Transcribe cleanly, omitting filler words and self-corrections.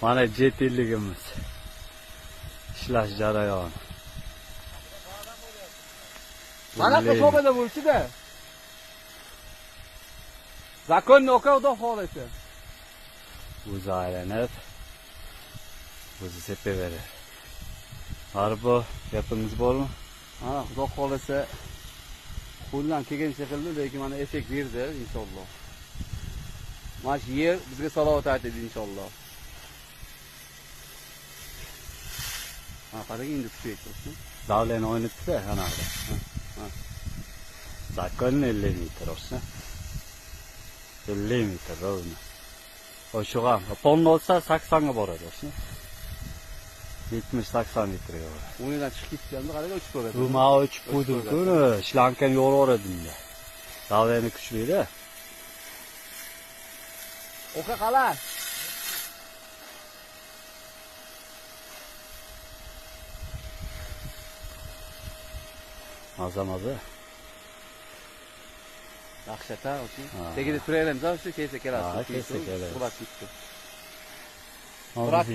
Mana 7 yilligimiz. İşlash jarayoni. Mana sho'bada bo'lchi-da. Zakonni aka xudo xolasa. O'zi aylanib, o'zi sepaveradi. Harbo gapingiz bormi? Ha, xudo xolasa qo'ldan kelgan shekilli, lekin mana efekt berdi inshaalloh. Mana shu yer bizga salovat aytadi inshaalloh. Ha, qarang endi kuchaytirsin. Davleni oynatdi anaqada. Ha. Zakonni 50 metr olsa. 50 metr rovna. O'shuga tonna olsa 80 ga boradi olsa. 70-80 metrga boradi. O'yindan chiqib ketganda qarang o'chib ko'radi. Bu ma o'chib qo'ydim-ku, ishlangan yo'l bor edimda. Davleni kuchli-da. Oka qala. Maza. Yaxshata o'sha. Tegida turayapmiz, o'sha kelsa kelasiz. Ha, kelsa keladi. Qurab ketdi. Hozir